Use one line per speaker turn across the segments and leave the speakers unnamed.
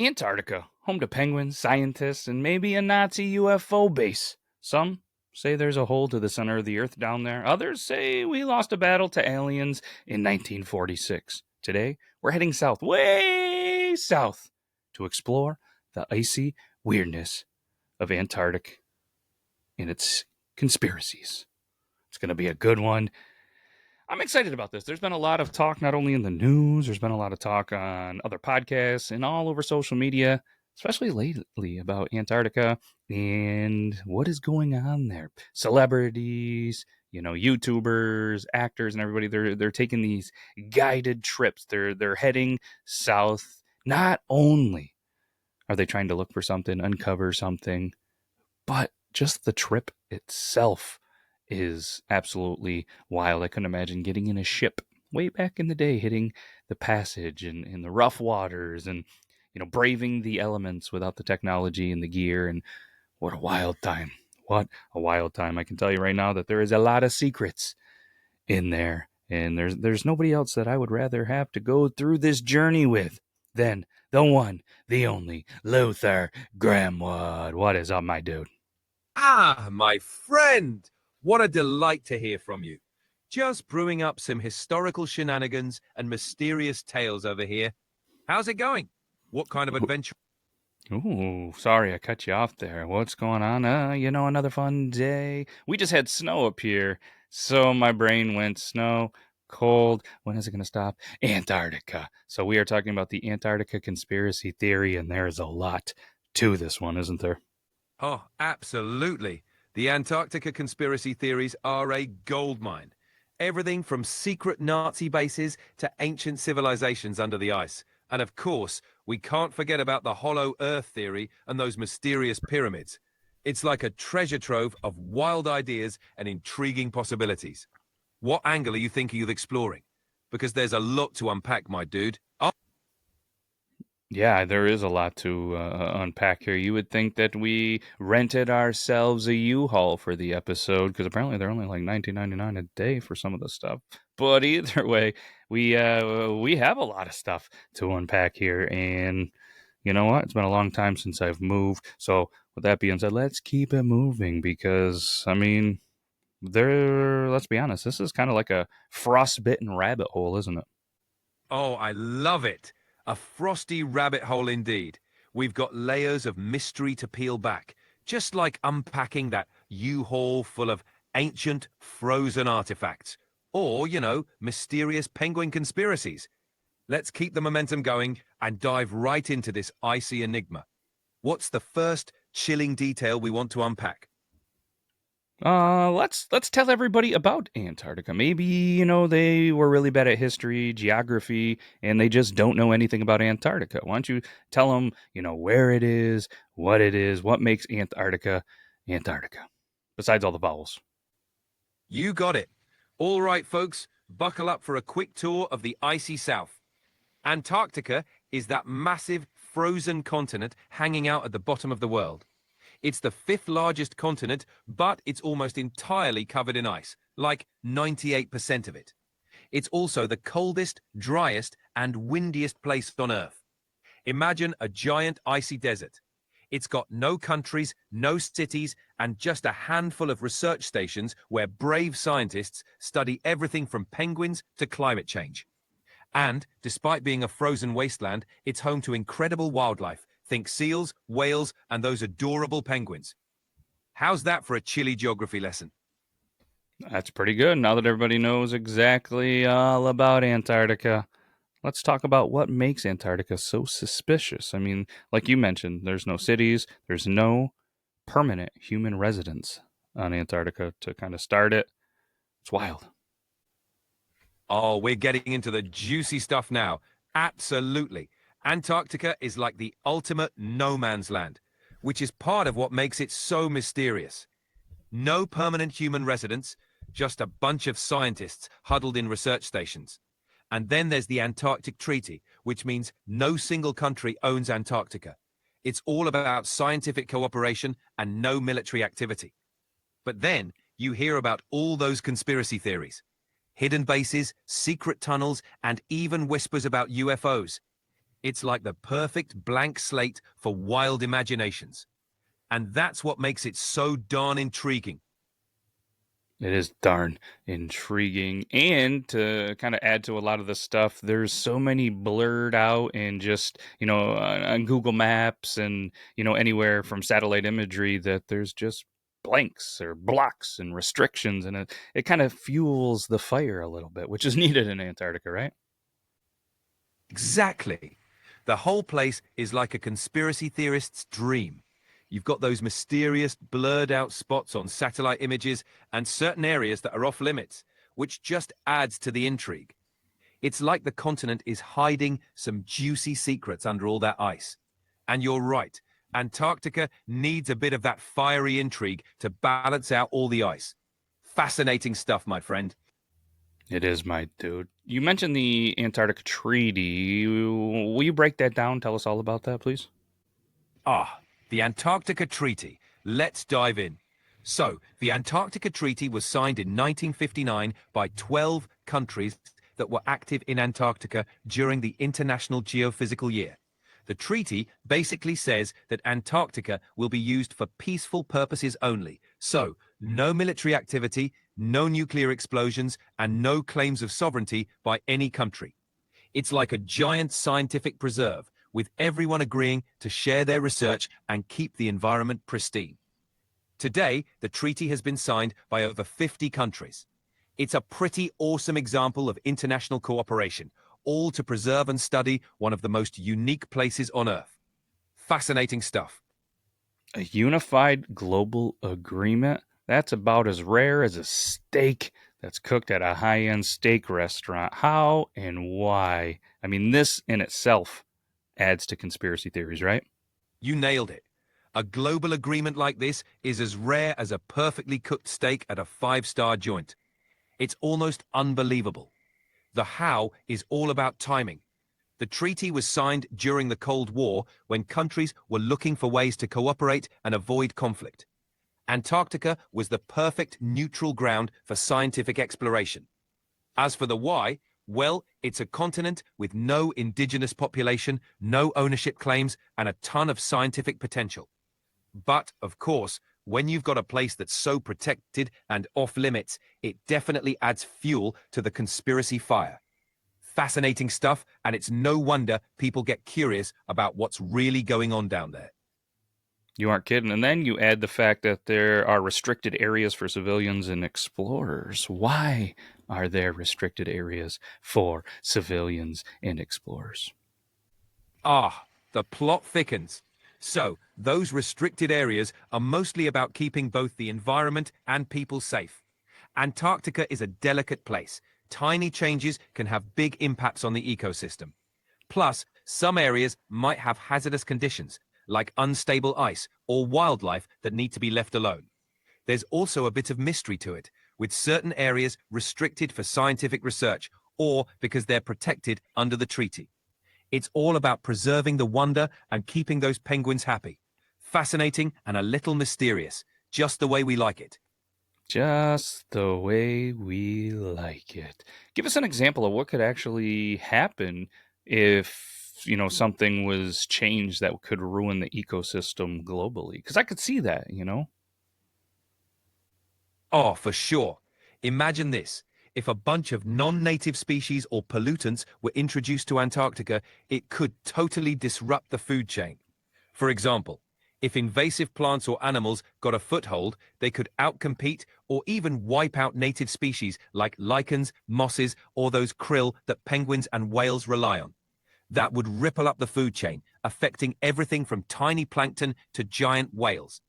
Antarctica, home to penguins, scientists, and maybe a Nazi UFO base. Some say there's a hole to the center of the Earth down there. Others say we lost a battle to aliens in 1946. Today, we're heading south, way south, to explore the icy weirdness of Antarctica and its conspiracies. It's going to be a good one. I'm excited about this. There's been a lot of talk, not only in the news, there's been a lot of talk on other podcasts and all over social media, especially lately, about Antarctica and what is going on there. Celebrities, YouTubers, actors, and everybody, they're taking these guided trips. They're heading south. Not only are they trying to look for something, uncover something, but just the trip itself is absolutely wild. I couldn't imagine getting in a ship way back in the day, hitting the passage and in the rough waters and, braving the elements without the technology and the gear. And what a wild time. What a wild time. I can tell you right now that there is a lot of secrets in there. And there's nobody else that I would rather have to go through this journey with than the one, the only, Luther Gramwood. What is up, my dude?
Ah, my friend! What a delight to hear from you. Just brewing up some historical shenanigans and mysterious tales over here. How's it going? What kind of adventure?
Ooh, sorry I cut you off there. What's going on? Another fun day. We just had snow up here, so my brain went snow, cold. When is it going to stop? Antarctica. So we are talking about the Antarctica conspiracy theory, and there is a lot to this one, isn't there?
Oh, absolutely. The Antarctica conspiracy theories are a goldmine. Everything from secret Nazi bases to ancient civilizations under the ice. And of course, we can't forget about the hollow Earth theory and those mysterious pyramids. It's like a treasure trove of wild ideas and intriguing possibilities. What angle are you thinking of exploring? Because there's a lot to unpack, my dude. Oh.
Yeah, there is a lot to unpack here. You would think that we rented ourselves a U-Haul for the episode, because apparently they're only like $19.99 a day for some of the stuff. But either way, we have a lot of stuff to unpack here, and you know what? It's been a long time since I've moved. So with that being said, let's keep it moving, because let's be honest, this is kind of like a frostbitten rabbit hole, isn't it?
Oh, I love it. A frosty rabbit hole indeed. We've got layers of mystery to peel back, just like unpacking that U-Haul full of ancient frozen artifacts. Or, mysterious penguin conspiracies. Let's keep the momentum going and dive right into this icy enigma. What's the first chilling detail we want to unpack?
Let's tell everybody about Antarctica. Maybe, they were really bad at history, geography, and they just don't know anything about Antarctica. Why don't you tell them, where it is, what makes Antarctica, Antarctica, besides all the vowels.
You got it. All right, folks, buckle up for a quick tour of the icy South. Antarctica is that massive frozen continent hanging out at the bottom of the world. It's the 5th largest continent, but it's almost entirely covered in ice, like 98% of it. It's also the coldest, driest, and windiest place on Earth. Imagine a giant icy desert. It's got no countries, no cities, and just a handful of research stations where brave scientists study everything from penguins to climate change. And, despite being a frozen wasteland, it's home to incredible wildlife. Think seals, whales, and those adorable penguins. How's that for a chilly geography lesson?
That's pretty good. Now that everybody knows exactly all about Antarctica, let's talk about what makes Antarctica so suspicious. I mean, like you mentioned, there's no cities, there's no permanent human residence on Antarctica to kind of start it. It's wild.
Oh, we're getting into the juicy stuff now. Absolutely. Antarctica is like the ultimate no man's land, which is part of what makes it so mysterious. No permanent human residents, just a bunch of scientists huddled in research stations. And then there's the Antarctic Treaty, which means no single country owns Antarctica. It's all about scientific cooperation and no military activity. But then you hear about all those conspiracy theories. Hidden bases, secret tunnels, and even whispers about UFOs. It's like the perfect blank slate for wild imaginations. And that's what makes it so darn intriguing.
It is darn intriguing. And to kind of add to a lot of the stuff, there's so many blurred out and just, on Google Maps and, anywhere from satellite imagery that there's just blanks or blocks and restrictions. And it kind of fuels the fire a little bit, which is needed in Antarctica, right?
Exactly. The whole place is like a conspiracy theorist's dream. You've got those mysterious, blurred out spots on satellite images and certain areas that are off limits, which just adds to the intrigue. It's like the continent is hiding some juicy secrets under all that ice. And you're right, Antarctica needs a bit of that fiery intrigue to balance out all the ice. Fascinating stuff, my friend.
It is, my dude. You mentioned the Antarctic Treaty. Will you break that down? Tell us all about that, please.
The Antarctica Treaty. Let's dive in. So, the Antarctica Treaty was signed in 1959 by 12 countries that were active in Antarctica during the International Geophysical Year. The treaty basically says that Antarctica will be used for peaceful purposes only. So, no military activity, no nuclear explosions, and no claims of sovereignty by any country. It's like a giant scientific preserve, with everyone agreeing to share their research and keep the environment pristine. Today, the treaty has been signed by over 50 countries. It's a pretty awesome example of international cooperation, all to preserve and study one of the most unique places on Earth. Fascinating stuff.
A unified global agreement? That's about as rare as a steak that's cooked at a high end steak restaurant. How and why? I mean, this in itself adds to conspiracy theories, right?
You nailed it. A global agreement like this is as rare as a perfectly cooked steak at a five-star joint. It's almost unbelievable. The how is all about timing. The treaty was signed during the Cold War when countries were looking for ways to cooperate and avoid conflict. Antarctica was the perfect neutral ground for scientific exploration. As for the why, well, it's a continent with no indigenous population, no ownership claims, and a ton of scientific potential. But, of course, when you've got a place that's so protected and off limits, it definitely adds fuel to the conspiracy fire. Fascinating stuff, and it's no wonder people get curious about what's really going on down there.
You aren't kidding. And then you add the fact that there are restricted areas for civilians and explorers. Why are there restricted areas for civilians and explorers?
The plot thickens. So, those restricted areas are mostly about keeping both the environment and people safe. Antarctica is a delicate place. Tiny changes can have big impacts on the ecosystem. Plus, some areas might have hazardous conditions, like unstable ice or wildlife that need to be left alone. There's also a bit of mystery to it, with certain areas restricted for scientific research or because they're protected under the treaty. It's all about preserving the wonder and keeping those penguins happy. Fascinating and a little mysterious, just the way we like it.
Just the way we like it. Give us an example of what could actually happen if, something was changed that could ruin the ecosystem globally. Because I could see that.
For sure. Imagine this. If a bunch of non-native species or pollutants were introduced to Antarctica, it could totally disrupt the food chain. For example, if invasive plants or animals got a foothold, they could outcompete or even wipe out native species like lichens, mosses, or those krill that penguins and whales rely on. That would ripple up the food chain, affecting everything from tiny plankton to giant whales.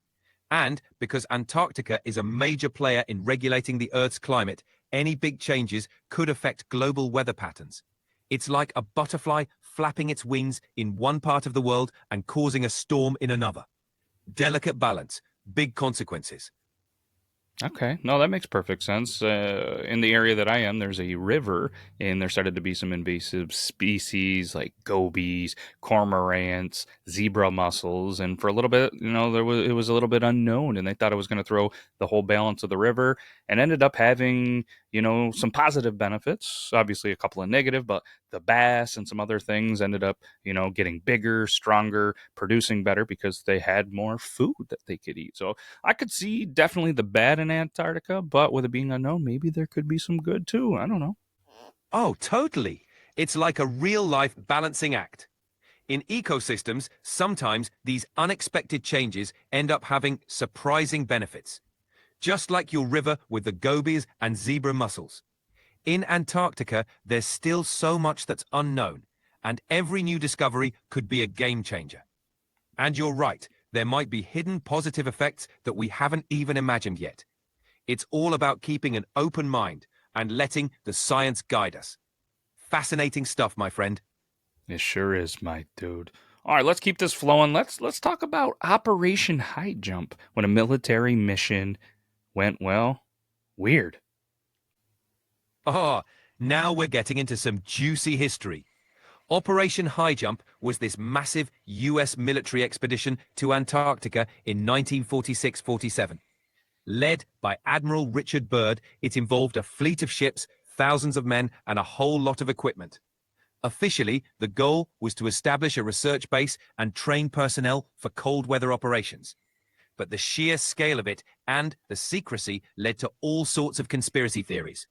And because Antarctica is a major player in regulating the Earth's climate, any big changes could affect global weather patterns. It's like a butterfly flapping its wings in one part of the world and causing a storm in another. Delicate balance, big consequences.
Okay, no, that makes perfect sense. In the area that I am, there's a river, and there started to be some invasive species like gobies, cormorants, zebra mussels, and for a little bit, it was a little bit unknown, and they thought it was going to throw the whole balance of the river, and ended up having some positive benefits. Obviously, a couple of negative, but the bass and some other things ended up getting bigger, stronger, producing better because they had more food that they could eat. So I could see definitely the bad in Antarctica, but with it being unknown, maybe there could be some good too. I don't know.
Oh, totally. It's like a real-life balancing act. In ecosystems, sometimes these unexpected changes end up having surprising benefits, just like your river with the gobies and zebra mussels. In Antarctica, there's still so much that's unknown, and every new discovery could be a game changer. And you're right, there might be hidden positive effects that we haven't even imagined yet. It's all about keeping an open mind and letting the science guide us. Fascinating stuff, my friend.
It sure is, my dude. All right, let's keep this flowing. Let's talk about Operation High Jump when a military mission went weird.
Ah, now we're getting into some juicy history. Operation High Jump was this massive US military expedition to Antarctica in 1946-47. Led by Admiral Richard Byrd, it involved a fleet of ships, thousands of men, and a whole lot of equipment. Officially, the goal was to establish a research base and train personnel for cold weather operations. But the sheer scale of it and the secrecy led to all sorts of conspiracy theories.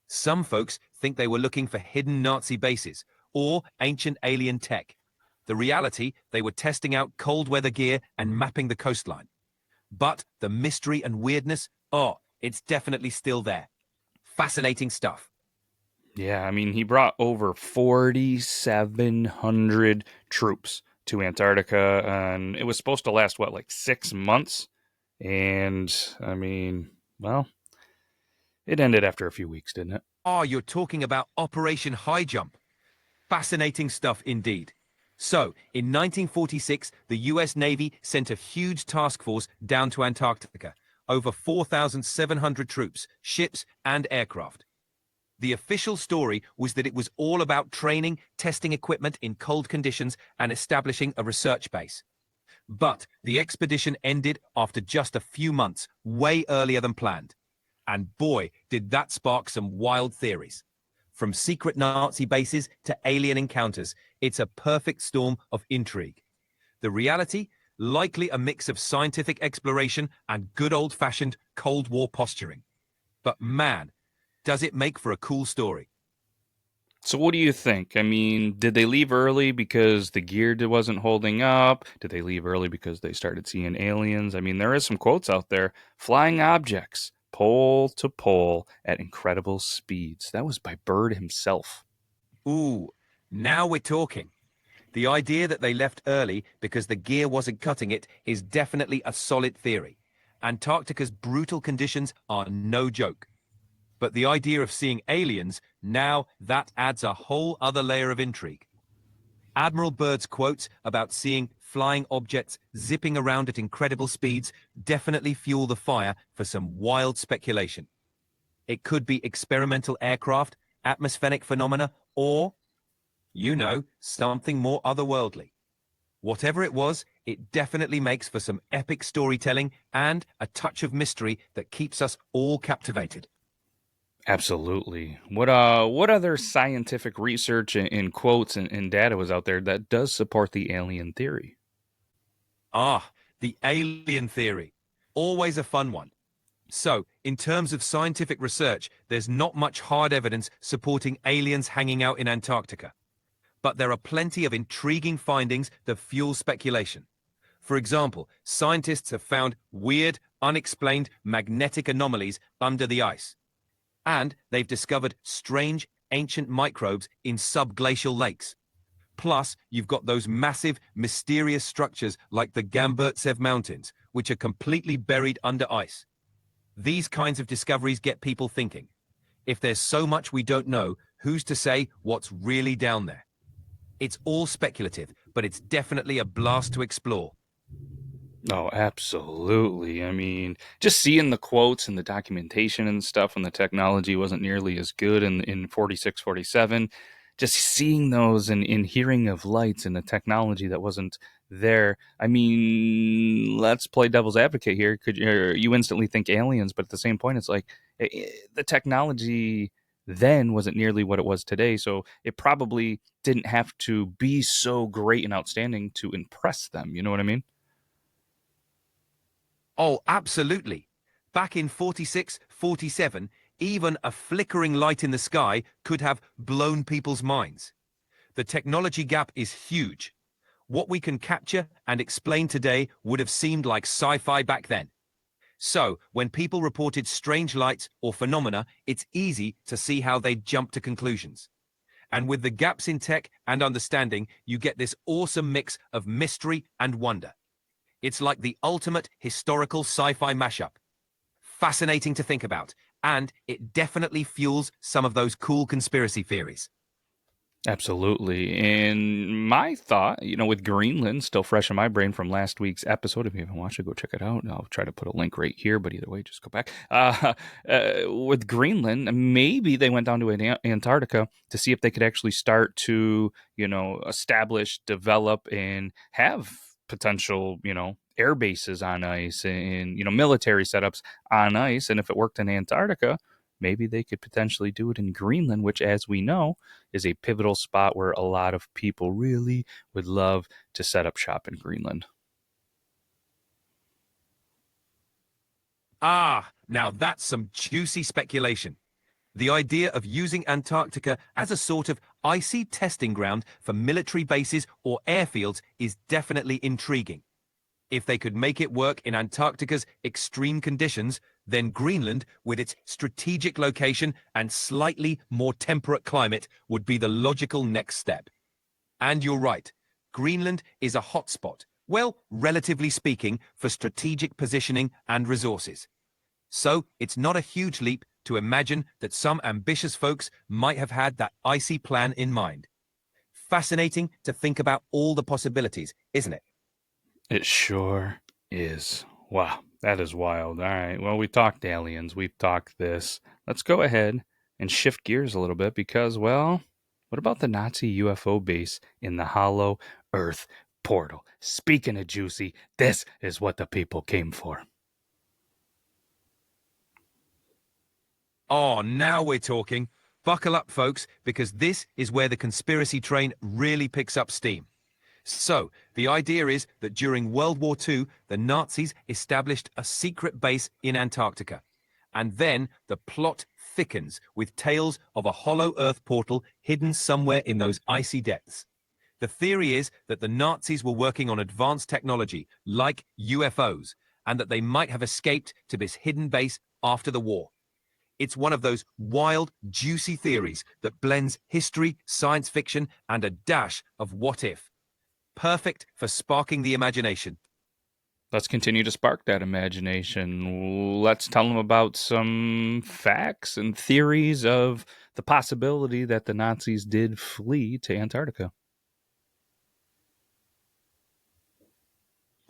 Some folks think they were looking for hidden Nazi bases or ancient alien tech. The reality, they were testing out cold weather gear and mapping the coastline. But the mystery and weirdness, it's definitely still there. Fascinating stuff.
Yeah, I mean, he brought over 4,700 troops to Antarctica, and it was supposed to last, what, like 6 months? And, I mean, well, it ended after a few weeks, didn't it?
You're talking about Operation High Jump. Fascinating stuff indeed. So, in 1946, the US Navy sent a huge task force down to Antarctica, over 4,700 troops, ships, and aircraft. The official story was that it was all about training, testing equipment in cold conditions, and establishing a research base. But the expedition ended after just a few months, way earlier than planned. And boy, did that spark some wild theories. From secret Nazi bases to alien encounters, it's a perfect storm of intrigue. The reality? Likely a mix of scientific exploration and good old-fashioned Cold War posturing. But man, does it make for a cool story.
So, what do you think? I mean, did they leave early because the gear wasn't holding up? Did they leave early because they started seeing aliens? I mean, there is some quotes out there: flying objects, pole to pole at incredible speeds. That was by Byrd himself.
Ooh, now we're talking. The idea that they left early because the gear wasn't cutting it is definitely a solid theory. Antarctica's brutal conditions are no joke. But the idea of seeing aliens, now that adds a whole other layer of intrigue. Admiral Byrd's quotes about seeing flying objects zipping around at incredible speeds definitely fuel the fire for some wild speculation. It could be experimental aircraft, atmospheric phenomena, or, something more otherworldly. Whatever it was, it definitely makes for some epic storytelling and a touch of mystery that keeps us all captivated.
Absolutely. What other scientific research and quotes and data was out there that does support the alien theory?
The alien theory. Always a fun one. So, in terms of scientific research, there's not much hard evidence supporting aliens hanging out in Antarctica. But there are plenty of intriguing findings that fuel speculation. For example, scientists have found weird, unexplained magnetic anomalies under the ice. And they've discovered strange, ancient microbes in subglacial lakes. Plus, you've got those massive, mysterious structures like the Gamburtsev Mountains, which are completely buried under ice. These kinds of discoveries get people thinking. If there's so much we don't know, who's to say what's really down there? It's all speculative, but it's definitely a blast to explore.
Oh, absolutely. I mean, just seeing the quotes and the documentation and stuff when the technology wasn't nearly as good in 46, 47, just seeing those and hearing of lights and the technology that wasn't there. I mean, let's play devil's advocate here. You instantly think aliens, but at the same point, it's like the technology then wasn't nearly what it was today. So it probably didn't have to be so great and outstanding to impress them. You know what I mean?
Oh, absolutely. Back in 46, 47, even a flickering light in the sky could have blown people's minds. The technology gap is huge. What we can capture and explain today would have seemed like sci-fi back then. So, when people reported strange lights or phenomena, it's easy to see how they jump to conclusions. And with the gaps in tech and understanding, you get this awesome mix of mystery and wonder. It's like the ultimate historical sci-fi mashup. Fascinating to think about, and it definitely fuels some of those cool conspiracy theories.
Absolutely. And my thought, with Greenland still fresh in my brain from last week's episode, if you haven't watched it, go check it out. I'll try to put a link right here, but either way, just go back. With Greenland, maybe they went down to Antarctica to see if they could actually start to, establish, develop, and have potential, air bases on ice and, military setups on ice. And if it worked in Antarctica, maybe they could potentially do it in Greenland, which, as we know, is a pivotal spot where a lot of people really would love to set up shop in Greenland.
Ah, now that's some juicy speculation. The idea of using Antarctica as a sort of icy testing ground for military bases or airfields is definitely intriguing. If they could make it work in Antarctica's extreme conditions, then Greenland, with its strategic location and slightly more temperate climate, would be the logical next step. And you're right, Greenland is a hotspot, well, relatively speaking, for strategic positioning and resources. So it's not a huge leap to imagine that some ambitious folks might have had that icy plan in mind. Fascinating to think about all the possibilities, isn't it?
It sure is. Wow, that is wild. All right, well, we talked aliens, we've talked this. Let's go ahead and shift gears a little bit because, well, what about the Nazi UFO base in the Hollow Earth portal? Speaking of juicy, this is what the people came for.
Oh, now we're talking. Buckle up, folks, because this is where the conspiracy train really picks up steam. So, the idea is that during World War II, the Nazis established a secret base in Antarctica. And then the plot thickens with tales of a hollow Earth portal hidden somewhere in those icy depths. The theory is that the Nazis were working on advanced technology, like UFOs, and that they might have escaped to this hidden base after the war. It's one of those wild, juicy theories that blends history, science fiction, and a dash of what if. Perfect for sparking the imagination.
Let's continue to spark that imagination. Let's tell them about some facts and theories of the possibility that the Nazis did flee to Antarctica.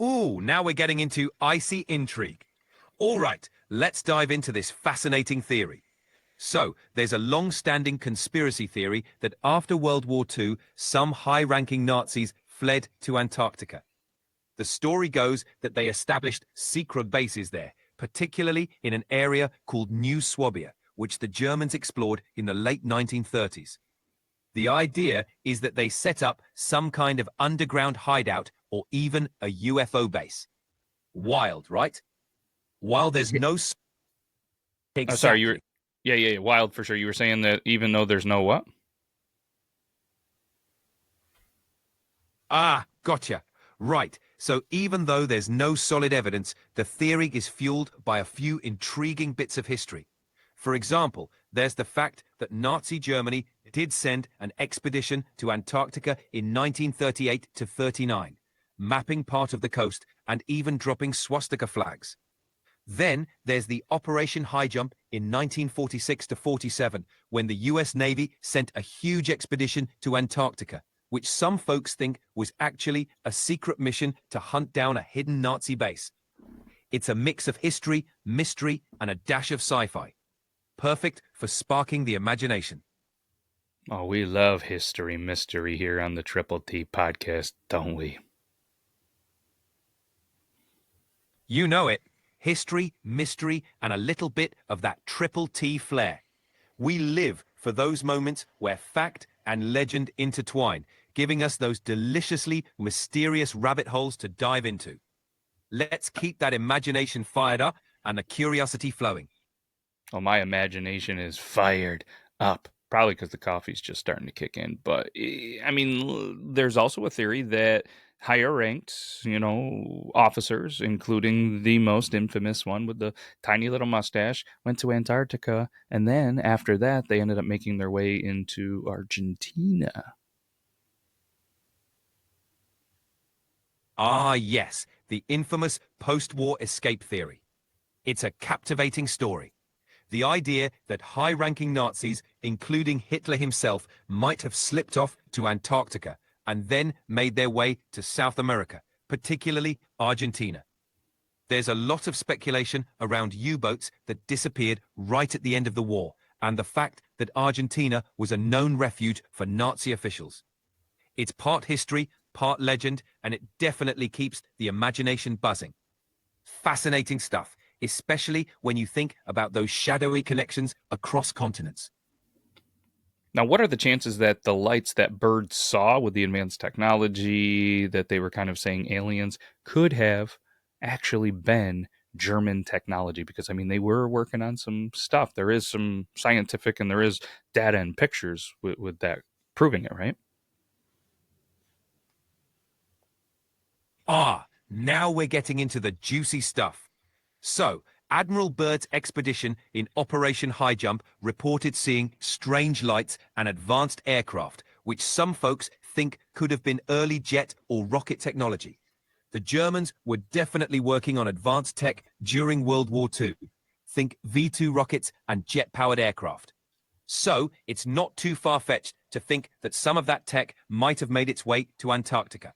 Ooh, now we're getting into icy intrigue. All right, let's dive into this fascinating theory. So, there's a long-standing conspiracy theory that after World War II, some high-ranking Nazis fled to Antarctica. The story goes that they established secret bases there, particularly in an area called New Swabia, which the Germans explored in the late 1930s. The idea is that they set up some kind of underground hideout or even a UFO base. Wild, right? While there's no...
Sorry,
Exactly.
yeah, wild for sure. You were saying that even though there's no what?
Ah, gotcha. Right. So even though there's no solid evidence, the theory is fueled by a few intriguing bits of history. For example, there's the fact that Nazi Germany did send an expedition to Antarctica in 1938 to 39, mapping part of the coast and even dropping swastika flags. Then there's the Operation High Jump in 1946 to 47, when the US Navy sent a huge expedition to Antarctica, which some folks think was actually a secret mission to hunt down a hidden Nazi base. It's a mix of history, mystery, and a dash of sci-fi. Perfect for sparking the imagination.
Oh, we love history mystery here on the Triple T Podcast, don't we?
You know it. History, mystery, and a little bit of that Triple T flair. We live for those moments where fact and legend intertwine, giving us those deliciously mysterious rabbit holes to dive into. Let's keep that imagination fired up and the curiosity flowing.
Oh, my imagination is fired up. Probably because the coffee's just starting to kick in. But, I mean, there's also a theory that higher ranked, officers, including the most infamous one with the tiny little mustache, went to Antarctica. And then after that, they ended up making their way into Argentina.
Ah, yes, the infamous post-war escape theory. It's a captivating story. The idea that high-ranking Nazis, including Hitler himself, might have slipped off to Antarctica and then made their way to South America, particularly Argentina. There's a lot of speculation around U-boats that disappeared right at the end of the war, and the fact that Argentina was a known refuge for Nazi officials. It's part history, part legend, and it definitely keeps the imagination buzzing. Fascinating stuff, especially when you think about those shadowy connections across continents.
Now, what are the chances that the lights that birds saw with the advanced technology that they were kind of saying aliens could have actually been German technology? Because, I mean, they were working on some stuff. There is some scientific and there is data and pictures with that proving it, right?
Ah, now we're getting into the juicy stuff. So, Admiral Byrd's expedition in Operation High Jump reported seeing strange lights and advanced aircraft, which some folks think could have been early jet or rocket technology. The Germans were definitely working on advanced tech during World War II. Think V-2 rockets and jet-powered aircraft. So, it's not too far-fetched to think that some of that tech might have made its way to Antarctica.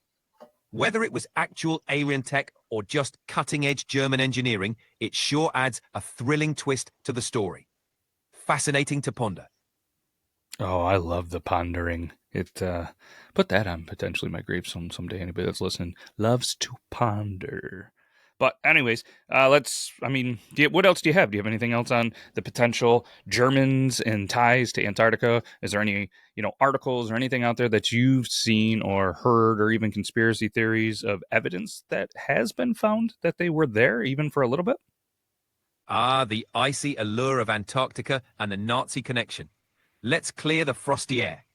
Whether it was actual alien tech or just cutting-edge German engineering, it sure adds a thrilling twist to the story. Fascinating to ponder.
Oh, I love the pondering. It put that on potentially my gravestone someday. Anybody that's listening loves to ponder. But anyways, what else do you have? Do you have anything else on the potential Germans and ties to Antarctica? Is there any, articles or anything out there that you've seen or heard, or even conspiracy theories of evidence that has been found that they were there even for a little bit?
Ah, the icy allure of Antarctica and the Nazi connection. Let's clear the frosty air.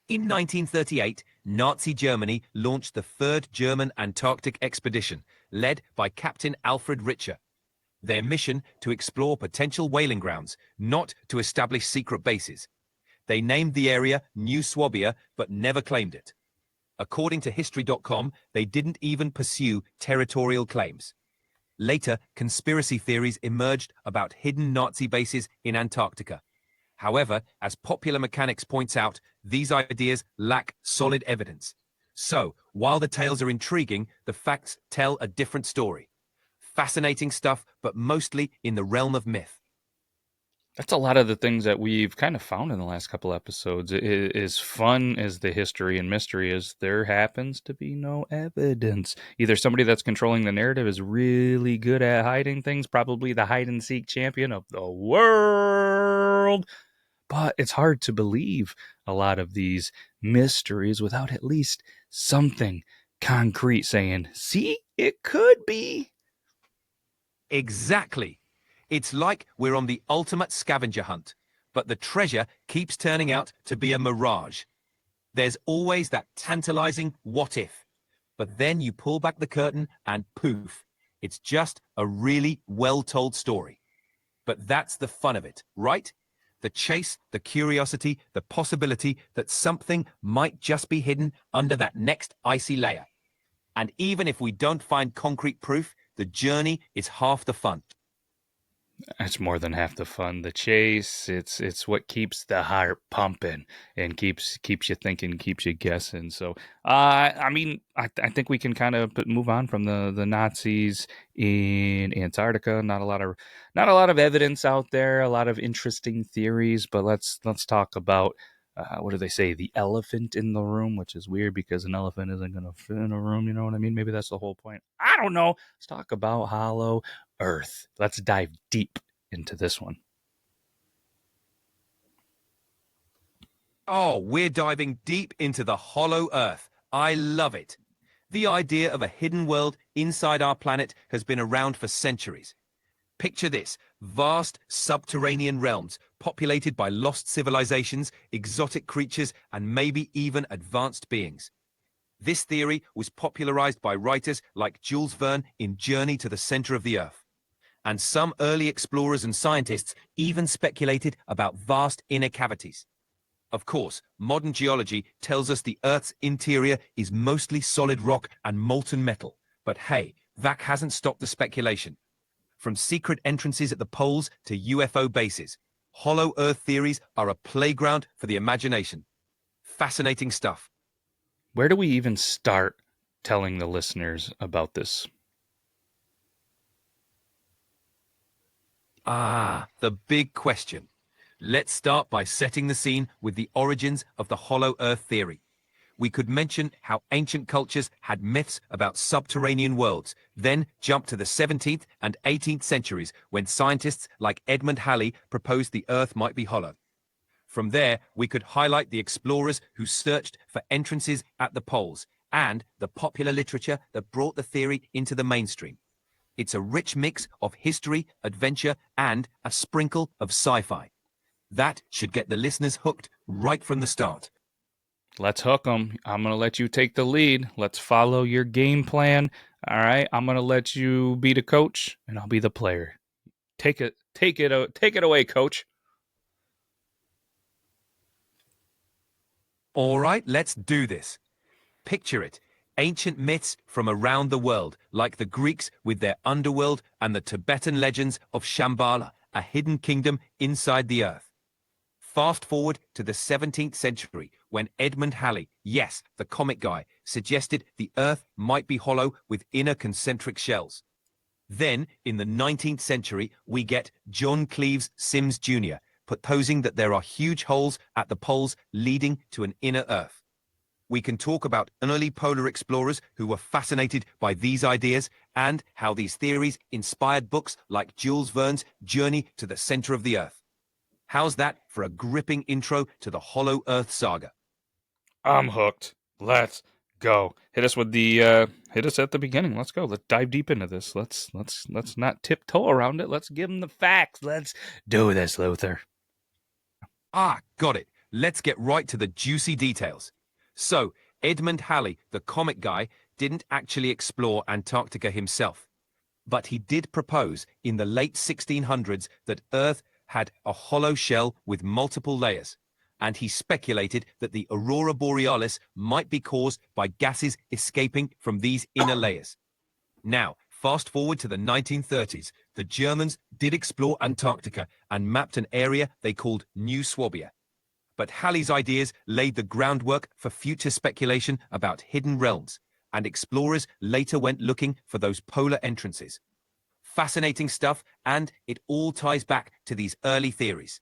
In 1938, Nazi Germany launched the Third German Antarctic Expedition, led by Captain Alfred Richer. Their mission to explore potential whaling grounds, not to establish secret bases. They named the area New Swabia, but never claimed it. According to History.com, they didn't even pursue territorial claims. Later, conspiracy theories emerged about hidden Nazi bases in Antarctica. However, as Popular Mechanics points out, these ideas lack solid evidence. So, while the tales are intriguing, the facts tell a different story. Fascinating stuff, but mostly in the realm of myth.
That's a lot of the things that we've kind of found in the last couple episodes. As fun as the history and mystery is, there happens to be no evidence. Either somebody that's controlling the narrative is really good at hiding things, probably the hide and seek champion of the world. But it's hard to believe a lot of these mysteries without at least something concrete saying, see, it could be.
Exactly. It's like we're on the ultimate scavenger hunt, but the treasure keeps turning out to be a mirage. There's always that tantalizing what if, but then you pull back the curtain and poof, it's just a really well-told story. But that's the fun of it, right? The chase, the curiosity, the possibility that something might just be hidden under that next icy layer. And even if we don't find concrete proof, the journey is half the fun.
It's more than half the fun. The chase, it's what keeps the heart pumping and keeps you thinking, keeps you guessing. So, I mean, I think we can kind of move on from the Nazis in Antarctica. Not a lot of evidence out there. A lot of interesting theories, but let's talk about. What do they say? The elephant in the room, which is weird because an elephant isn't going to fit in a room. You know what I mean? Maybe that's the whole point. I don't know. Let's talk about Hollow Earth. Let's dive deep into this one.
Oh, we're diving deep into the hollow Earth. I love it. The idea of a hidden world inside our planet has been around for centuries. Picture this: vast subterranean realms populated by lost civilizations, exotic creatures, and maybe even advanced beings. This theory was popularized by writers like Jules Verne in Journey to the Center of the Earth. And some early explorers and scientists even speculated about vast inner cavities. Of course, modern geology tells us the Earth's interior is mostly solid rock and molten metal. But hey, that hasn't stopped the speculation. From secret entrances at the poles to UFO bases, hollow Earth theories are a playground for the imagination. Fascinating stuff.
Where do we even start telling the listeners about this?
The big question. Let's start by setting the scene with the origins of the hollow Earth theory. We could mention how ancient cultures had myths about subterranean worlds, then jump to the 17th and 18th centuries when scientists like Edmund Halley proposed the Earth might be hollow. From there, we could highlight the explorers who searched for entrances at the poles and the popular literature that brought the theory into the mainstream. It's a rich mix of history, adventure, and a sprinkle of sci-fi. That should get the listeners hooked right from the start.
Let's hook them. I'm going to let you take the lead. Let's follow your game plan. All right. I'm going to let you be the coach and I'll be the player. Take it away, coach.
All right, let's do this. Picture it. Ancient myths from around the world, like the Greeks with their underworld and the Tibetan legends of Shambhala, a hidden kingdom inside the earth. Fast forward to the 17th century when Edmund Halley, yes, the comic guy, suggested the earth might be hollow with inner concentric shells. Then, in the 19th century, we get John Cleves Sims Jr. proposing that there are huge holes at the poles leading to an inner earth. We can talk about early polar explorers who were fascinated by these ideas and how these theories inspired books like Jules Verne's Journey to the Center of the Earth. How's that for a gripping intro to the Hollow Earth saga?
I'm hooked. Let's go. Hit us at the beginning. Let's go. Let's dive deep into this. Let's not tiptoe around it. Let's give them the facts. Let's do this, Luther.
Got it. Let's get right to the juicy details. So, Edmund Halley, the comic guy, didn't actually explore Antarctica himself. But he did propose in the late 1600s that Earth had a hollow shell with multiple layers, and he speculated that the aurora borealis might be caused by gases escaping from these inner layers. Now, fast forward to the 1930s, the Germans did explore Antarctica and mapped an area they called New Swabia. But Halley's ideas laid the groundwork for future speculation about hidden realms, and explorers later went looking for those polar entrances. Fascinating stuff, and it all ties back to these early theories.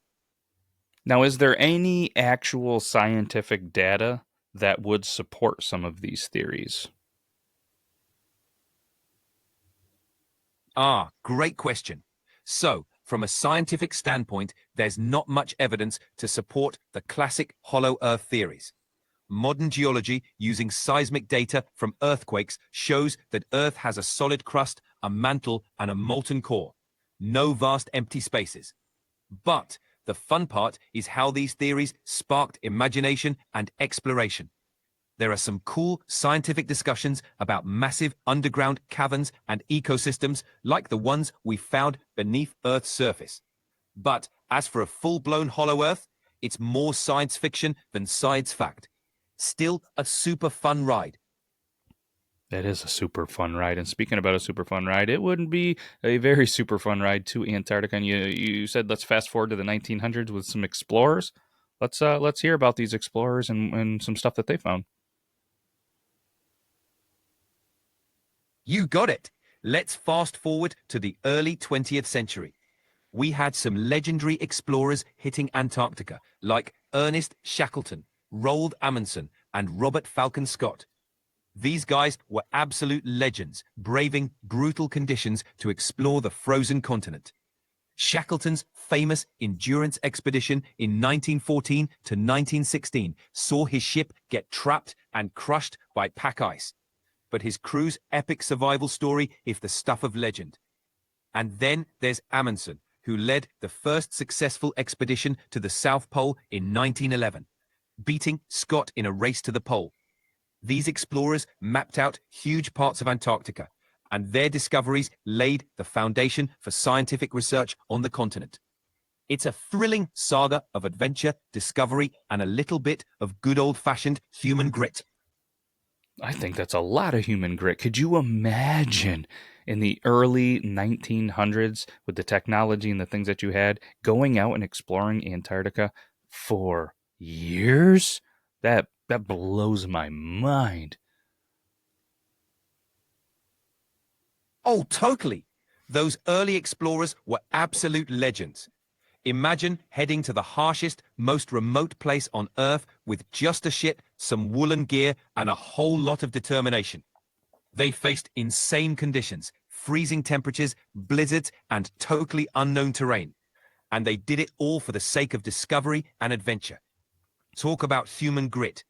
Now, is there any actual scientific data that would support some of these theories?
Great question. So, from a scientific standpoint, there's not much evidence to support the classic hollow Earth theories. Modern geology, using seismic data from earthquakes, shows that Earth has a solid crust, a mantle, and a molten core. No vast empty spaces. But the fun part is how these theories sparked imagination and exploration. There are some cool scientific discussions about massive underground caverns and ecosystems like the ones we found beneath Earth's surface. But as for a full-blown hollow Earth, it's more science fiction than science fact. Still a super fun ride.
That is a super fun ride. And speaking about a super fun ride, it wouldn't be a very super fun ride to Antarctica. And you said let's fast forward to the 1900s with some explorers. Let's hear about these explorers and some stuff that they found.
You got it. Let's fast forward to the early 20th century. We had some legendary explorers hitting Antarctica, like Ernest Shackleton, Roald Amundsen, and Robert Falcon Scott. These guys were absolute legends, braving brutal conditions to explore the frozen continent. Shackleton's famous Endurance expedition in 1914 to 1916 saw his ship get trapped and crushed by pack ice. But his crew's epic survival story is the stuff of legend. And then there's Amundsen, who led the first successful expedition to the South Pole in 1911, beating Scott in a race to the pole. These explorers mapped out huge parts of Antarctica, and their discoveries laid the foundation for scientific research on the continent. It's a thrilling saga of adventure, discovery, and a little bit of good old-fashioned human grit.
I think that's a lot of human grit. Could you imagine in the early 1900s with the technology and the things that you had going out and exploring Antarctica for years? That blows my mind.
Oh, totally. Those early explorers were absolute legends. Imagine heading to the harshest, most remote place on Earth with just a ship, some woolen gear, and a whole lot of determination. They faced insane conditions, freezing temperatures, blizzards, and totally unknown terrain. And they did it all for the sake of discovery and adventure. Talk about human grit.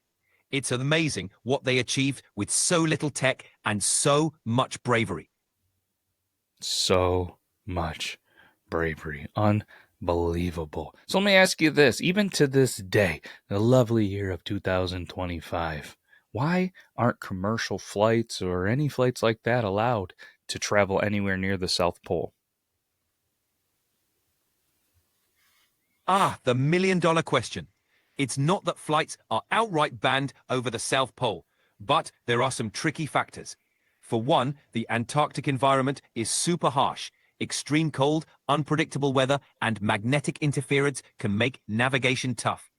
It's amazing what they achieved with so little tech and so much bravery.
So much bravery. Unbelievable. So let me ask you this. Even to this day, the lovely year of 2025, why aren't commercial flights or any flights like that allowed to travel anywhere near the South Pole?
Ah, the million-dollar question. It's not that flights are outright banned over the South Pole, but there are some tricky factors. For one, the Antarctic environment is super harsh. Extreme cold, unpredictable weather, and magnetic interference can make navigation tough.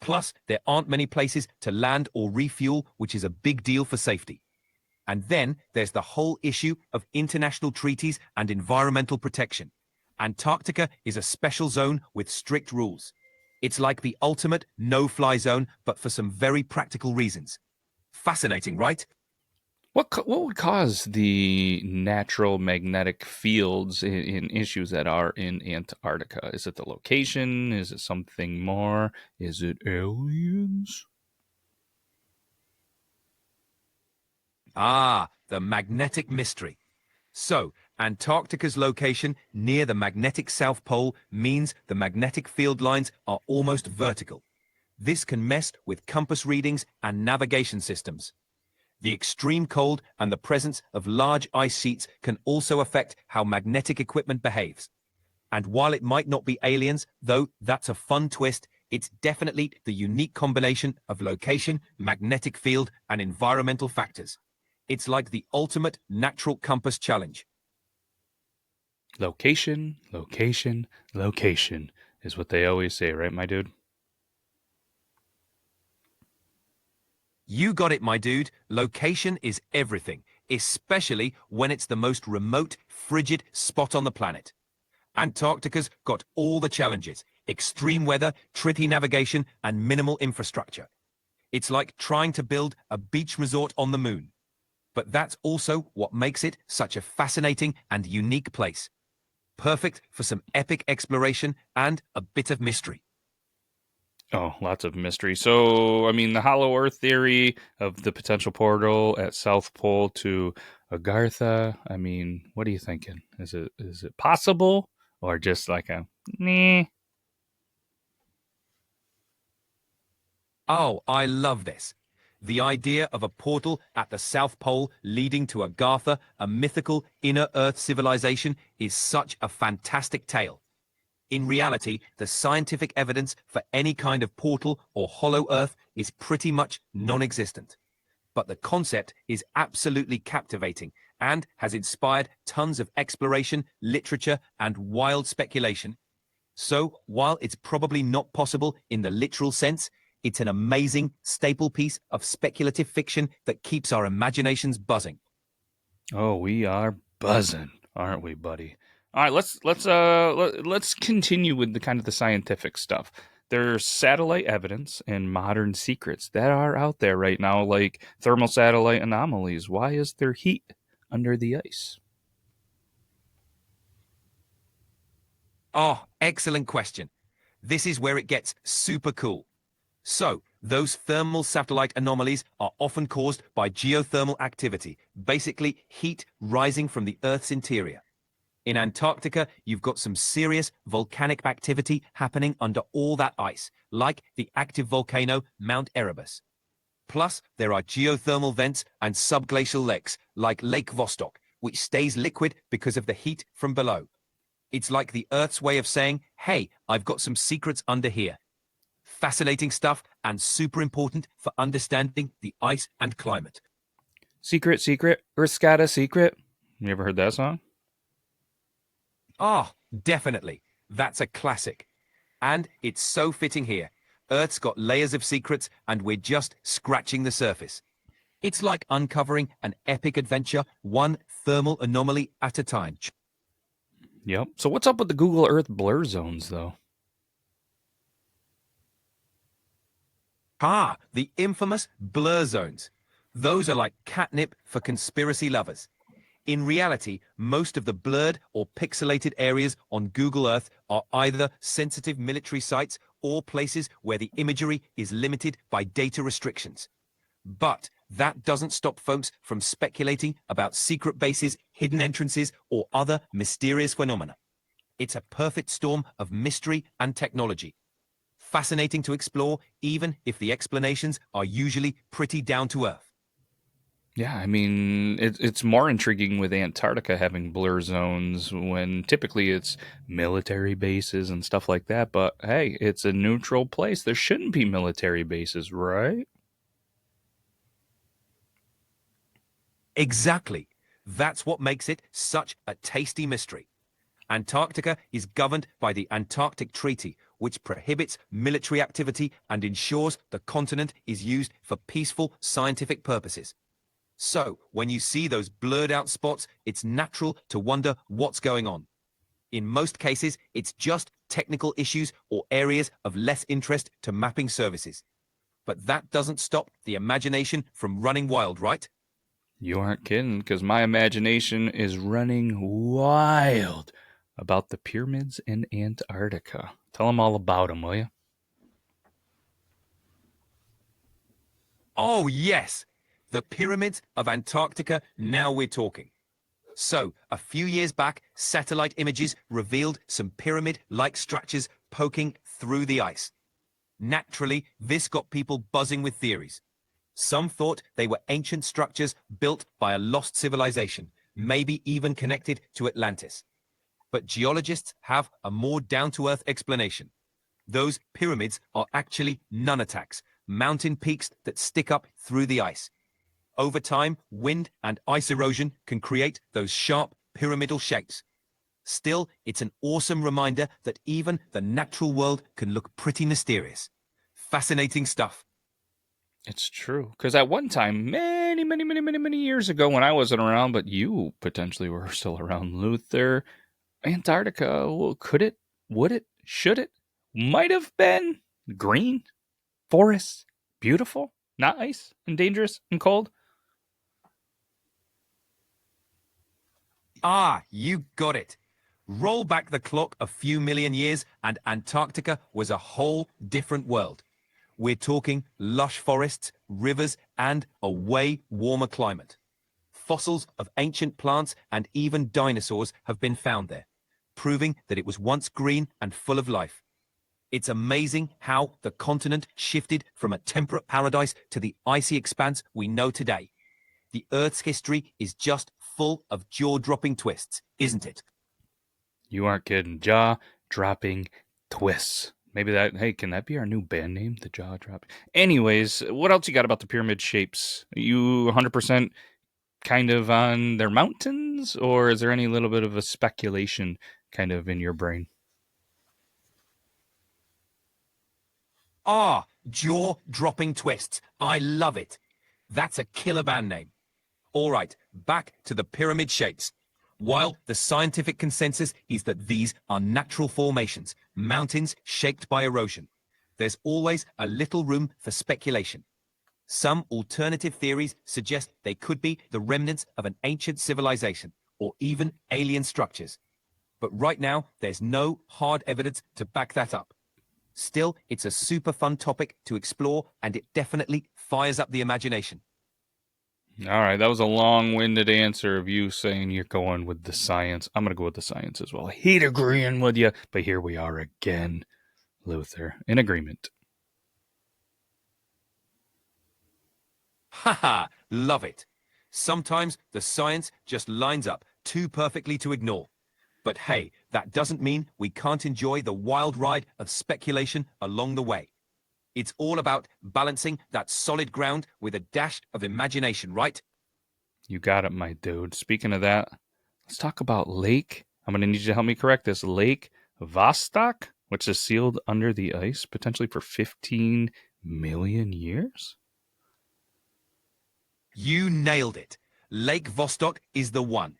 Plus, there aren't many places to land or refuel, which is a big deal for safety. And then there's the whole issue of international treaties and environmental protection. Antarctica is a special zone with strict rules. It's like the ultimate no-fly zone, but for some very practical reasons. Fascinating, right?
What would cause the natural magnetic fields in issues that are in Antarctica? Is it the location? Is it something more? Is it aliens?
Ah, the magnetic mystery. So, Antarctica's location near the magnetic South Pole means the magnetic field lines are almost vertical. This can mess with compass readings and navigation systems. The extreme cold and the presence of large ice sheets can also affect how magnetic equipment behaves. And while it might not be aliens, though that's a fun twist, it's definitely the unique combination of location, magnetic field, and environmental factors. It's like the ultimate natural compass challenge.
Location, location, location is what they always say, right, my dude?
You got it, my dude. Location is everything, especially when it's the most remote, frigid spot on the planet. Antarctica's got all the challenges: extreme weather, tricky navigation, and minimal infrastructure. It's like trying to build a beach resort on the moon. But that's also what makes it such a fascinating and unique place. Perfect for some epic exploration and a bit of mystery.
Oh, lots of mystery. So, I mean, the Hollow Earth theory of the potential portal at South Pole to Agartha. I mean, what are you thinking? Is it possible or just like a nah?
Oh, I love this. The idea of a portal at the South Pole leading to Agartha, a mythical inner Earth civilization, is such a fantastic tale. In reality, the scientific evidence for any kind of portal or hollow Earth is pretty much non-existent. but the concept is absolutely captivating and has inspired tons of exploration, literature, and wild speculation. So, while it's probably not possible in the literal sense, it's an amazing staple piece of speculative fiction that keeps our imaginations buzzing.
Oh, we are buzzing, aren't we, buddy? All right, let's continue with the kind of the scientific stuff. There's satellite evidence and modern secrets that are out there right now, like thermal satellite anomalies. Why is there heat under the ice?
Oh, excellent question. This is where it gets super cool. So, those thermal satellite anomalies are often caused by geothermal activity, basically heat rising from the Earth's interior. In Antarctica, you've got some serious volcanic activity happening under all that ice, like the active volcano Mount Erebus. Plus, there are geothermal vents and subglacial lakes, like Lake Vostok, which stays liquid because of the heat from below. It's like the Earth's way of saying, hey, I've got some secrets under here. Fascinating stuff and super important for understanding the ice and climate.
Secret, secret, Earth's got a secret. You ever heard that song?
Ah, definitely. That's a classic. And it's so fitting here. Earth's got layers of secrets and we're just scratching the surface. It's like uncovering an epic adventure, one thermal anomaly at a time.
Yep. So what's up with the Google Earth blur zones, though?
Ah, the infamous blur zones. Those are like catnip for conspiracy lovers. In reality, most of the blurred or pixelated areas on Google Earth are either sensitive military sites or places where the imagery is limited by data restrictions. But that doesn't stop folks from speculating about secret bases, hidden entrances, or other mysterious phenomena. It's a perfect storm of mystery and technology. Fascinating to explore, even if the explanations are usually pretty down to earth.
Yeah, I mean, it's more intriguing with Antarctica having blur zones when typically it's military bases and stuff like that. But hey, it's a neutral place. There shouldn't be military bases, right?
Exactly. That's what makes it such a tasty mystery. Antarctica is governed by the Antarctic Treaty, which prohibits military activity and ensures the continent is used for peaceful scientific purposes. So, when you see those blurred out spots, it's natural to wonder what's going on. In most cases, it's just technical issues or areas of less interest to mapping services. But that doesn't stop the imagination from running wild, right?
You aren't kidding, because my imagination is running wild about the pyramids in Antarctica. Tell them all about them, will you?
Oh, yes! The pyramids of Antarctica, now we're talking. So, a few years back, satellite images revealed some pyramid-like structures poking through the ice. Naturally, this got people buzzing with theories. Some thought they were ancient structures built by a lost civilization, maybe even connected to Atlantis. But geologists have a more down-to-earth explanation. Those pyramids are actually nunataks, mountain peaks that stick up through the ice. Over time, wind and ice erosion can create those sharp pyramidal shapes. Still, it's an awesome reminder that even the natural world can look pretty mysterious. Fascinating stuff.
It's true. Because at one time, many years ago when I wasn't around, but you potentially were still around, Luther, Antarctica, well, could it, would it, should it, might have been green, forests, beautiful, not ice and dangerous and cold.
Ah, you got it. Roll back the clock a few million years and Antarctica was a whole different world. We're talking lush forests, rivers, and a way warmer climate. Fossils of ancient plants and even dinosaurs have been found there, proving that it was once green and full of life. It's amazing how the continent shifted from a temperate paradise to the icy expanse we know today. The Earth's history is just full of jaw-dropping twists, isn't it?
You aren't kidding. Jaw dropping twists. Maybe that, hey, can that be our new band name, the Jaw Drop? Anyways, what else you got about the pyramid shapes? You 100% kind of on their mountains, or is there any little bit of a speculation kind of in your brain?
Ah, jaw-dropping twists. I love it. That's a killer band name. All right, back to the pyramid shapes. While the scientific consensus is that these are natural formations, mountains shaped by erosion, there's always a little room for speculation. Some alternative theories suggest they could be the remnants of an ancient civilization or even alien structures. But right now, there's no hard evidence to back that up. Still, it's a super fun topic to explore, and it definitely fires up the imagination.
All right, that was a long-winded answer of you saying you're going with the science. I'm going to go with the science as well. I hate agreeing with you, but here we are again, Luther, in agreement.
Haha, love it. Sometimes the science just lines up too perfectly to ignore. But hey, that doesn't mean we can't enjoy the wild ride of speculation along the way. It's all about balancing that solid ground with a dash of imagination, right?
You got it, my dude. Speaking of that, let's talk about Lake. I'm going to need you to help me correct this. Lake Vostok, which is sealed under the ice potentially for 15 million years?
You nailed it. Lake Vostok is the one.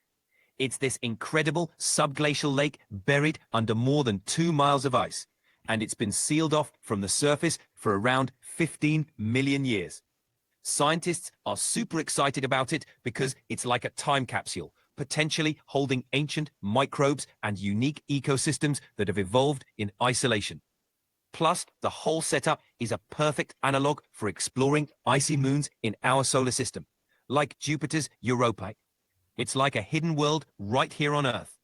It's this incredible subglacial lake buried under more than 2 miles of ice, and it's been sealed off from the surface for around 15 million years. Scientists are super excited about it because it's like a time capsule, potentially holding ancient microbes and unique ecosystems that have evolved in isolation. Plus, the whole setup is a perfect analog for exploring icy moons in our solar system, like Jupiter's Europa. It's like a hidden world right here on Earth.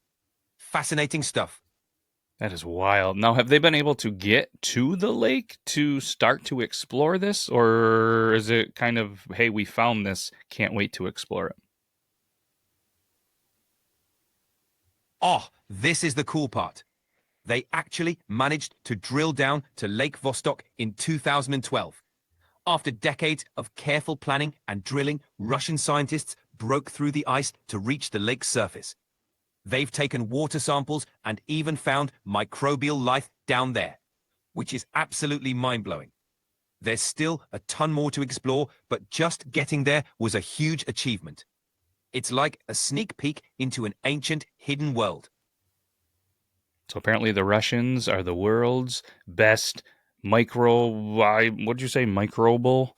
Fascinating stuff.
That is wild. Now, have they been able to get to the lake to start to explore this? Or is it kind of, hey, we found this, can't wait to explore it?
Oh, this is the cool part. They actually managed to drill down to Lake Vostok in 2012. After decades of careful planning and drilling, Russian scientists broke through the ice to reach the lake's surface. They've taken water samples and even found microbial life down there, which is absolutely mind-blowing. There's still a ton more to explore, but just getting there was a huge achievement. It's like a sneak peek into an ancient hidden world.
So apparently the Russians are the world's best what'd you say, microbial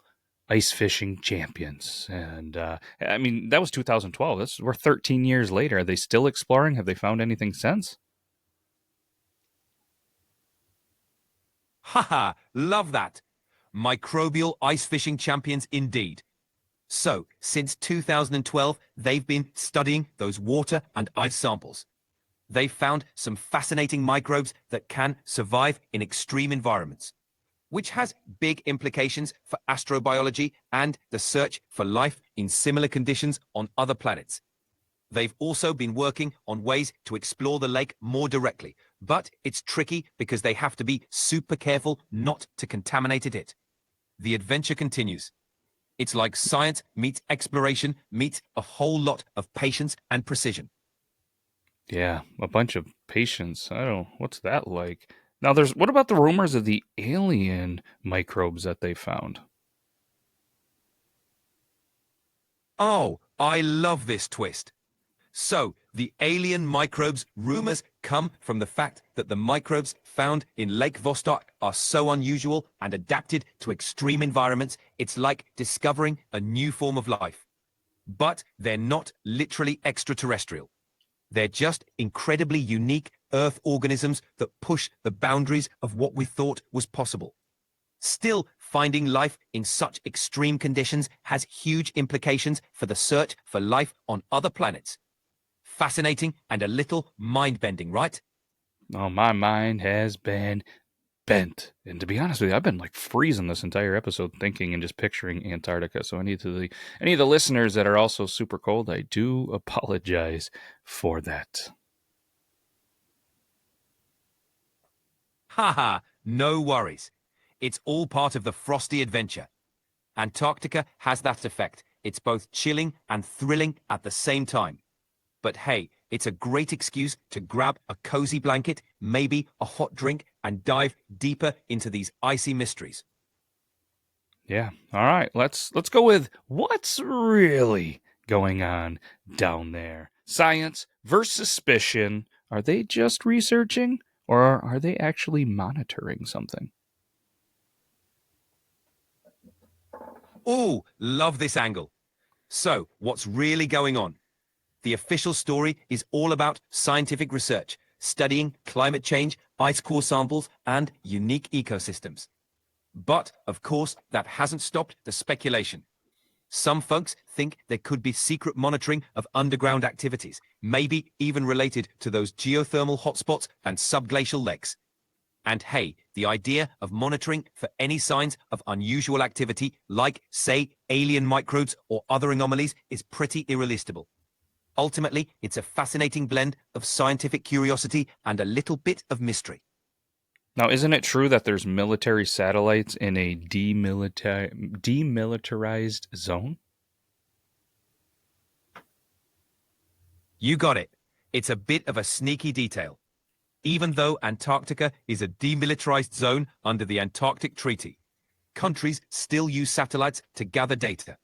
ice fishing champions. And I mean, that was 2012. We're 13 years later. Are they still exploring? Have they found anything since?
Haha, love that. Microbial ice fishing champions indeed. So, since 2012, they've been studying those water and ice samples. They've found some fascinating microbes that can survive in extreme environments, which has big implications for astrobiology and the search for life in similar conditions on other planets. They've also been working on ways to explore the lake more directly, but it's tricky because they have to be super careful not to contaminate it. The adventure continues. It's like science meets exploration meets a whole lot of patience and precision.
Yeah, a bunch of patients. What's that like? Now, what about the rumors of the alien microbes that they found?
Oh, I love this twist. So, the alien microbes rumors come from the fact that the microbes found in Lake Vostok are so unusual and adapted to extreme environments, it's like discovering a new form of life. But they're not literally extraterrestrial. They're just incredibly unique Earth organisms that push the boundaries of what we thought was possible. Still, finding life in such extreme conditions has huge implications for the search for life on other planets. Fascinating and a little mind-bending, right?
Oh, my mind has been bent. And to be honest with you, I've been like freezing this entire episode thinking and just picturing Antarctica. So any of the listeners that are also super cold, I do apologize for that.
Haha, No worries. It's all part of the frosty adventure. Antarctica has that effect. It's both chilling and thrilling at the same time. But hey, it's a great excuse to grab a cozy blanket, maybe a hot drink, and dive deeper into these icy mysteries.
Yeah. All right. Let's go with what's really going on down there. Science versus suspicion. Are they just researching or are they actually monitoring something?
Ooh, love this angle. So, what's really going on? The official story is all about scientific research, studying climate change, ice core samples, and unique ecosystems. But, of course, that hasn't stopped the speculation. Some folks think there could be secret monitoring of underground activities, maybe even related to those geothermal hotspots and subglacial lakes. And hey, the idea of monitoring for any signs of unusual activity, like, say, alien microbes or other anomalies, is pretty irresistible. Ultimately, it's a fascinating blend of scientific curiosity and a little bit of mystery.
Now, isn't it true that there's military satellites in a demilitarized zone?
You got it. It's a bit of a sneaky detail. Even though Antarctica is a demilitarized zone under the Antarctic Treaty, countries still use satellites to gather data.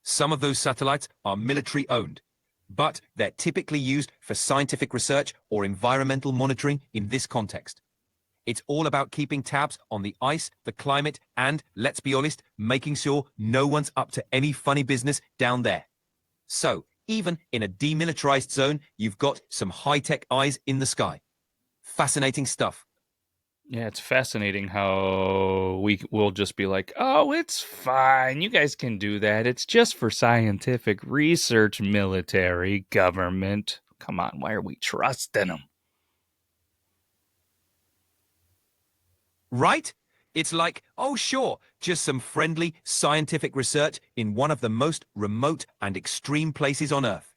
Some of those satellites are military-owned, but they're typically used for scientific research or environmental monitoring in this context. It's all about keeping tabs on the ice, the climate, and, let's be honest, making sure no one's up to any funny business down there. So, even in a demilitarized zone, you've got some high-tech eyes in the sky. Fascinating stuff.
Yeah, it's fascinating how we will just be like, oh, it's fine. You guys can do that. It's just for scientific research, military, government. Come on, why are we trusting them?
Right? It's like, oh sure, just some friendly scientific research in one of the most remote and extreme places on Earth.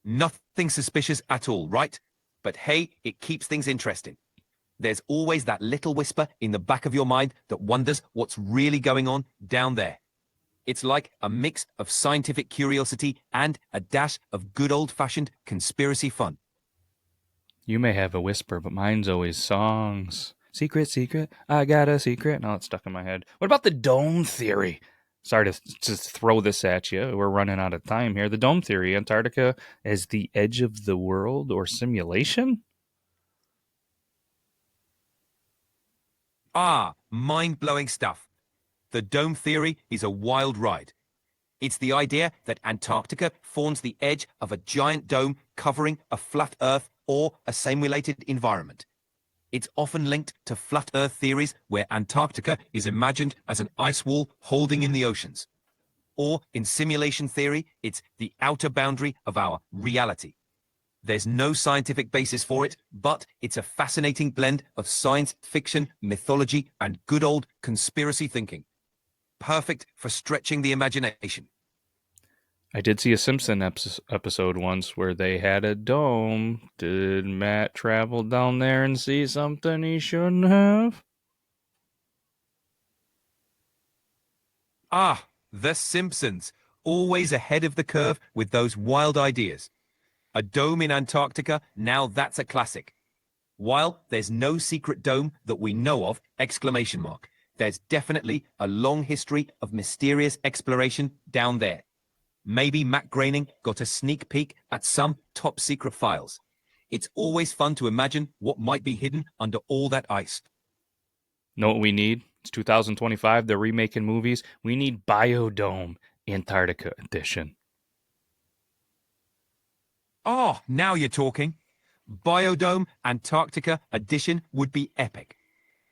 Nothing suspicious at all, right? But hey, it keeps things interesting. There's always that little whisper in the back of your mind that wonders what's really going on down there. It's like a mix of scientific curiosity and a dash of good old-fashioned conspiracy fun.
You may have a whisper, but mine's always songs. Secret, secret, I got a secret. Now it's stuck in my head. What about the dome theory? Sorry to throw this at you. We're running out of time here. The dome theory, Antarctica as the edge of the world or simulation?
Ah, mind-blowing stuff. The dome theory is a wild ride. It's the idea that Antarctica forms the edge of a giant dome covering a flat Earth or a simulated environment. It's often linked to flat Earth theories where Antarctica is imagined as an ice wall holding in the oceans. Or in simulation theory, it's the outer boundary of our reality. There's no scientific basis for it, but it's a fascinating blend of science fiction, mythology, and good old conspiracy thinking. Perfect for stretching the imagination.
I did see a Simpson episode once where they had a dome. Did Matt travel down there and see something he shouldn't have?
Ah, The Simpsons, always ahead of the curve with those wild ideas. A dome in Antarctica, now that's a classic. While there's no secret dome that we know of, exclamation mark, there's definitely a long history of mysterious exploration down there. Maybe Matt Groening got a sneak peek at some top secret files. It's always fun to imagine what might be hidden under all that ice.
Know what we need? It's 2025. They're remaking movies. We need Biodome Antarctica edition.
Oh, now you're talking. Biodome Antarctica edition would be epic.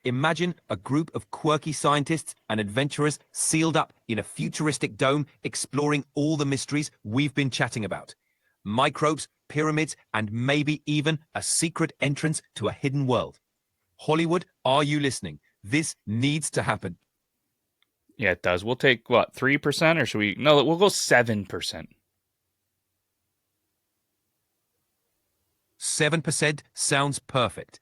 Imagine a group of quirky scientists and adventurers sealed up in a futuristic dome exploring all the mysteries we've been chatting about. Microbes, pyramids, and maybe even a secret entrance to a hidden world. Hollywood, are you listening? This needs to happen.
Yeah, it does. We'll take, what, 3%? Or should we? No, we'll go 7%.
7% sounds perfect.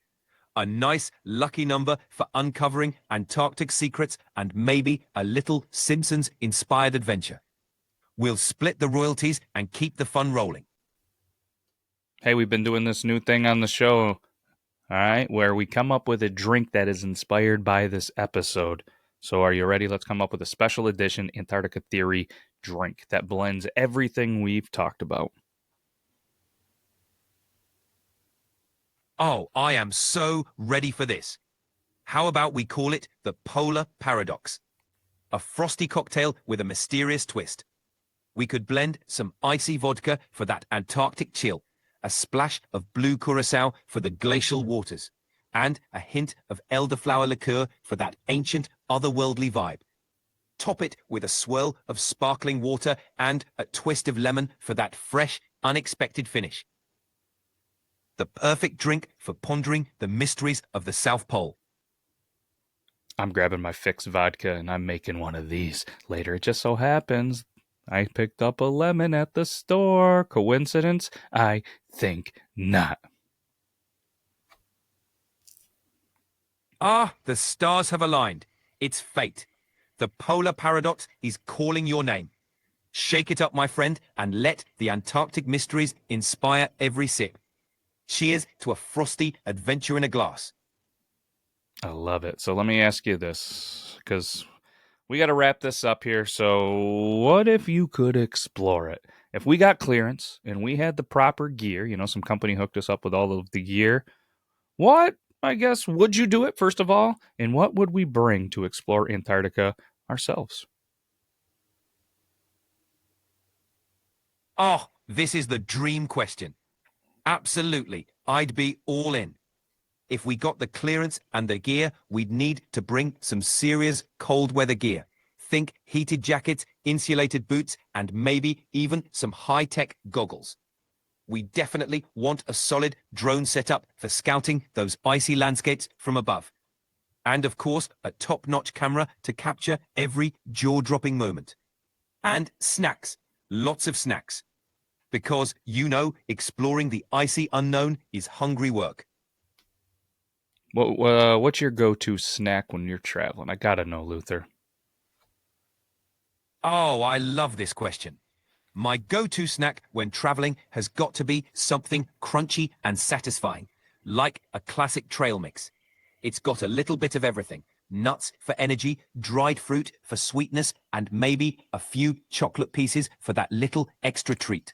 A nice, lucky number for uncovering Antarctic secrets and maybe a little Simpsons-inspired adventure. We'll split the royalties and keep the fun rolling.
Hey, we've been doing this new thing on the show, all right, where we come up with a drink that is inspired by this episode. So are you ready? Let's come up with a special edition Antarctica Theory drink that blends everything we've talked about.
Oh, I am so ready for this. How about we call it the Polar Paradox? A frosty cocktail with a mysterious twist. We could blend some icy vodka for that Antarctic chill, a splash of blue curacao for the glacial waters, and a hint of elderflower liqueur for that ancient, otherworldly vibe. Top it with a swirl of sparkling water and a twist of lemon for that fresh, unexpected finish. The perfect drink for pondering the mysteries of the South Pole.
I'm grabbing my fixed vodka and I'm making one of these. Later, it just so happens I picked up a lemon at the store. Coincidence? I think not.
Ah, the stars have aligned. It's fate. The Polar Paradox is calling your name. Shake it up, my friend, and let the Antarctic mysteries inspire every sip. Cheers to a frosty adventure in a glass.
I love it. So let me ask you this, because we got to wrap this up here. So what if you could explore it? If we got clearance and we had the proper gear, some company hooked us up with all of the gear, what, I guess, would you do it, first of all? And what would we bring to explore Antarctica ourselves?
Oh, this is the dream question. Absolutely, I'd be all in. If we got the clearance and the gear, we'd need to bring some serious cold weather gear. Think heated jackets, insulated boots, and maybe even some high-tech goggles. We definitely want a solid drone setup for scouting those icy landscapes from above. And of course, a top-notch camera to capture every jaw-dropping moment. And snacks, lots of snacks. Because, exploring the icy unknown is hungry work.
What's your go-to snack when you're traveling? I gotta know, Luther.
Oh, I love this question. My go-to snack when traveling has got to be something crunchy and satisfying, like a classic trail mix. It's got a little bit of everything. Nuts for energy, dried fruit for sweetness, and maybe a few chocolate pieces for that little extra treat.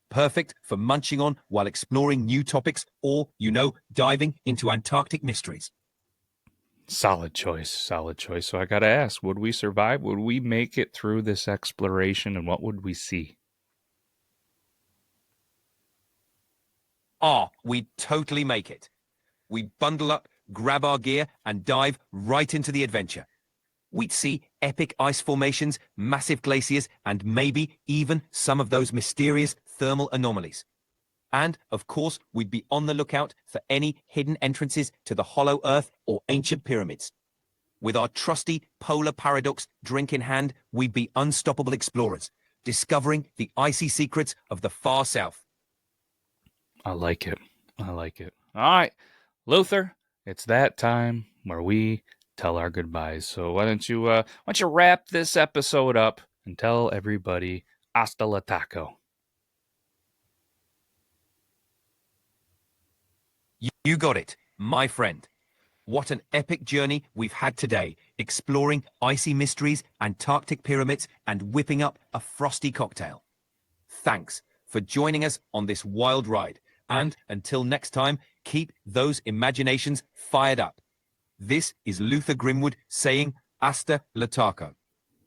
Perfect for munching on while exploring new topics or, diving into Antarctic mysteries.
Solid choice, solid choice. So I gotta ask, would we survive? Would we make it through this exploration, and what would we see?
Ah, we'd totally make it. We'd bundle up, grab our gear, and dive right into the adventure. We'd see epic ice formations, massive glaciers, and maybe even some of those mysterious thermal anomalies. And, of course, we'd be on the lookout for any hidden entrances to the hollow earth or ancient pyramids. With our trusty Polar Paradox drink in hand, we'd be unstoppable explorers, discovering the icy secrets of the far south.
I like it. I like it. All right, Luther, it's that time where we tell our goodbyes. So why don't you wrap this episode up and tell everybody hasta la taco.
You got it, my friend. What an epic journey we've had today, exploring icy mysteries, Antarctic pyramids, and whipping up a frosty cocktail. Thanks for joining us on this wild ride. And until next time, keep those imaginations fired up. This is Luther Grimwood saying hasta la taco.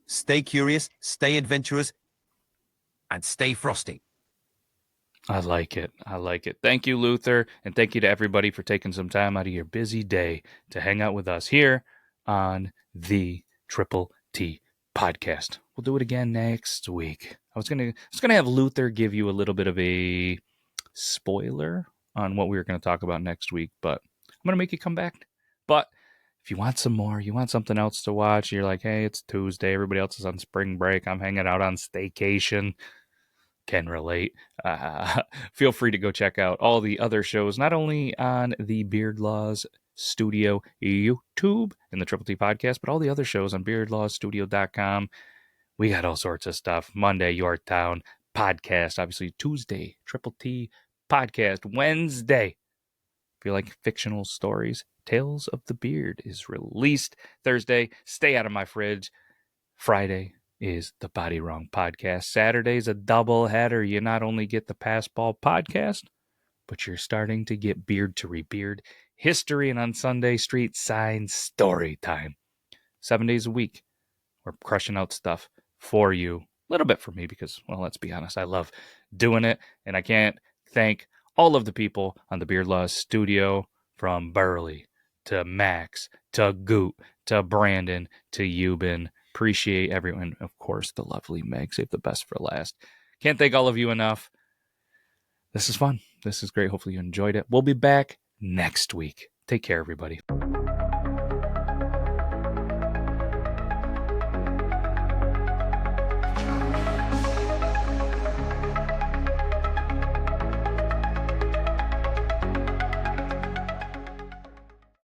Stay curious, stay adventurous, and stay frosty.
I like it. I like it. Thank you, Luther. And thank you to everybody for taking some time out of your busy day to hang out with us here on the Triple T Podcast. We'll do it again next week. I was gonna have Luther give you a little bit of a spoiler on what we were going to talk about next week, but I'm going to make you come back. But if you want some more, you want something else to watch, you're like, hey, it's Tuesday, everybody else is on spring break, I'm hanging out on staycation, can relate. Feel free to go check out all the other shows, not only on the Beard Laws Studio YouTube and the Triple T Podcast, but all the other shows on beardlawstudio.com. We got all sorts of stuff. Monday, Yorktown Podcast. Obviously, Tuesday, Triple T Podcast. Wednesday, if you like fictional stories, Tales of the Beard is released. Thursday, Stay Out of My Fridge. Friday is the Body Wrong Podcast. Saturday's a double header. You not only get the Passball Podcast, but you're starting to get Beard to Rebeard history, and on Sunday, Street Sign Story Time. 7 days a week, we're crushing out stuff for you. A little bit for me because, well, let's be honest, I love doing it, and I can't thank all of the people on the Beard Law Studio, from Burley to Max to Goot to Brandon to Euban. Appreciate everyone. Of course, the lovely Meg. Save the best for last. Can't thank all of you enough. This is fun. This is great. Hopefully you enjoyed it. We'll be back next week. Take care, everybody.